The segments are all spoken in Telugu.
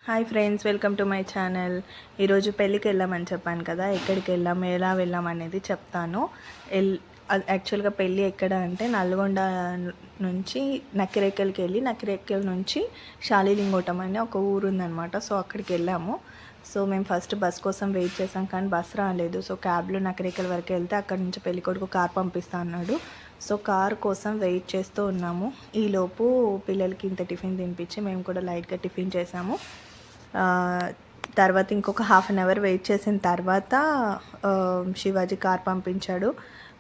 Hi friends, welcome to my channel. ఈరోజు పెళ్ళికి వెళ్ళామని చెప్పాను కదా, ఎక్కడికి వెళ్ళాము, ఎలా వెళ్ళాం అనేది చెప్తాను. యాక్చువల్గా పెళ్ళి ఎక్కడ అంటే నల్గొండ నుంచి నకిరేకల్కి వెళ్ళి నకిరేకల్ నుంచి శాలిలింగోటం అనే ఒక ఊరు ఉందన్నమాట. సో అక్కడికి వెళ్ళాము. సో మేము ఫస్ట్ బస్ కోసం వెయిట్ చేసాం, కానీ బస్ రాలేదు. సో క్యాబ్లో నకిరేకల్ వరకు వెళ్తే అక్కడ నుంచి పెళ్ళికొడుకు కార్ పంపిస్తా అన్నాడు. సో కార్ కోసం వెయిట్ చేస్తూ ఉన్నాము. ఈలోపు పిల్లలకి ఇంత టిఫిన్ తినిపించి మేము కూడా లైట్గా టిఫిన్ చేసాము. తర్వాత ఇంకొక హాఫ్ అన్ అవర్ వెయిట్ చేసిన తర్వాత శివాజీ కార్ పంపించాడు.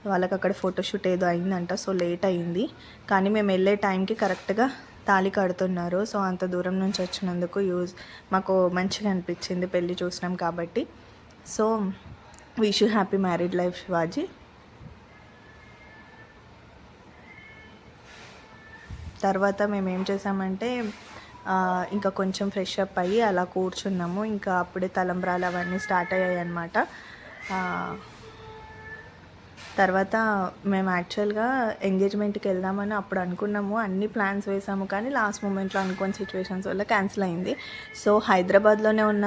వాళ్ళకి అక్కడ ఫోటోషూట్ ఏదో అయిందంట, సో లేట్ అయింది. కానీ మేము వెళ్ళే టైంకి కరెక్ట్గా తాళి కడుతున్నారు. సో అంత దూరం నుంచి వచ్చినందుకు మాకు మంచిగా అనిపించింది, పెళ్ళి చూసినాం కాబట్టి. So wish you happy married life Shivaji. తర్వాత మేము ఏం చేసామంటే ఇంకా కొంచెం ఫ్రెష్ అప్ అయ్యి అలా కూర్చున్నాము. ఇంకా అప్పుడే తలంబ్రాలు అవన్నీ స్టార్ట్ అయ్యాయి అన్నమాట. తర్వాత మేము యాక్చువల్గా ఎంగేజ్మెంట్కి వెళ్దామని అప్పుడు అనుకున్నాము, అన్ని ప్లాన్స్ వేసాము, కానీ లాస్ట్ మూమెంట్లో అనుకోని సిచ్యువేషన్స్ వల్ల క్యాన్సిల్ అయింది. సో హైదరాబాద్లోనే ఉన్న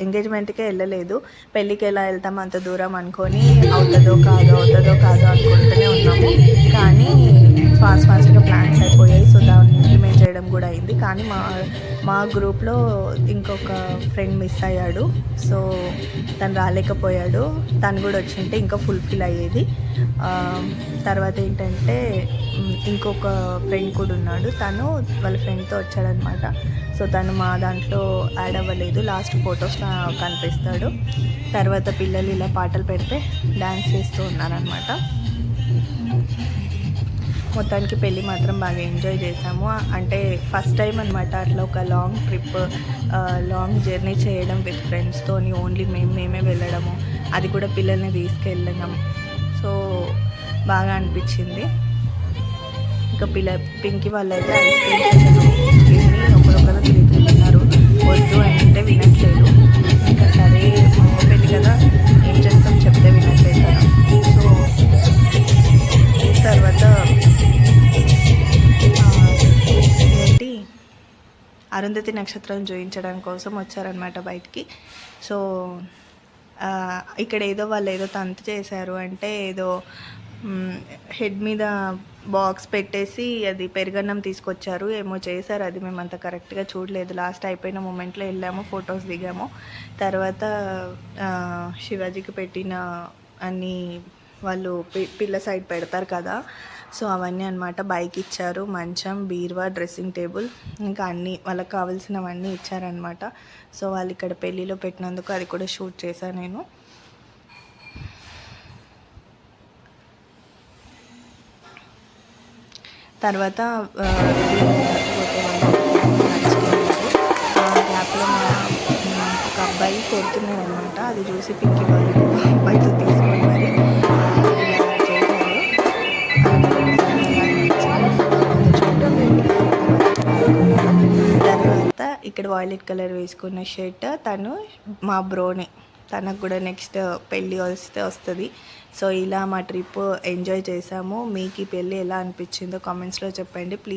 ఎంగేజ్మెంట్కే వెళ్ళలేదు. పెళ్ళికి ఎలా వెళ్తాము అంత దూరం అనుకొని అవుతుందో కాదో అనుకుంటూనే ఉన్నాము. కానీ ఫాస్ట్గా ప్లాన్స్ అయిపోయాయి. సో దాన్ని ఇంప్లిమెంట్ చేయడం కూడా అయింది. కానీ మా గ్రూప్లో ఇంకొక ఫ్రెండ్ మిస్ అయ్యాడు. సో తను రాలేకపోయాడు. తను కూడా వచ్చింటే ఇంకా ఫుల్ఫిల్ అయ్యేది. తర్వాత ఏంటంటే ఇంకొక ఫ్రెండ్ కూడా ఉన్నాడు, తను వాళ్ళ ఫ్రెండ్తో వచ్చాడనమాట. సో తను మా దాంట్లో యాడ్ అవ్వలేదు, లాస్ట్ ఫొటోస్లో కనిపిస్తాడు. తర్వాత పిల్లలు ఇలా పాటలు పెడితే డ్యాన్స్ చేస్తూ ఉన్నారనమాట. మొత్తానికి పెళ్ళి మాత్రం బాగా ఎంజాయ్ చేసాము. అంటే ఫస్ట్ టైం అనమాట అట్లా ఒక లాంగ్ ట్రిప్, లాంగ్ జర్నీ చేయడం విత్ ఫ్రెండ్స్తోని. ఓన్లీ మేమే వెళ్ళడము, అది కూడా పిల్లల్ని తీసుకెళ్ళడం. సో బాగా అనిపించింది. ఇంకా పింకి వాళ్ళు అయితే ఐస్ క్రీమ్స్ ఒకరొకరు తిరుగుతున్నారు. వద్దు అంటే వినట్లేదు. ఇంకా సరే పెళ్ళి కదా, ఏం చేస్తాం, చెప్తే వినట్లేదు కదా. సో తర్వాత అరుంధతి నక్షత్రం చూపించడం కోసం వచ్చారనమాట బయటికి. సో ఇక్కడ వాళ్ళు ఏదో తంతు చేశారు, అంటే ఏదో హెడ్ మీద బాక్స్ పెట్టేసి అది పెరుగన్నం తీసుకొచ్చారు, ఏమో చేశారు. అది మేము అంత కరెక్ట్గా చూడలేదు. లాస్ట్ అయిపోయిన మూమెంట్లో వెళ్ళాము, ఫొటోస్ దిగాము. తర్వాత శివాజీకి పెట్టిన అన్నీ వాళ్ళు పిల్ల సైడ్ పెడతారు కదా, సో అవన్నీ అనమాట. బైక్ ఇచ్చారు, మంచం, బీరువా, డ్రెస్సింగ్ టేబుల్, ఇంకా అన్నీ వాళ్ళకి కావాల్సినవన్నీ ఇచ్చారనమాట. సో వాళ్ళు ఇక్కడ పెళ్ళిలో పెట్టినందుకు అది కూడా షూట్ చేశాను నేను. తర్వాత గ్యాప్లో ఒక అబ్బాయి కొడుతున్నాడు అనమాట. అది చూసి పింకి వాళ్ళు అబ్బాయితో తీసుకొని మరి తర్వాత ఇక్కడ వాయిలెట్ కలర్ వేసుకున్న షర్ట్ తను మా బ్రోనే, తనకు కూడా నెక్స్ట్ పెళ్ళి వస్తుంది. సో ఇలా మా ట్రిప్ ఎంజాయ్ చేసాము. మీకు ఈ పెళ్ళి ఎలా అనిపించిందో కామెంట్స్లో చెప్పండి ప్లీజ్.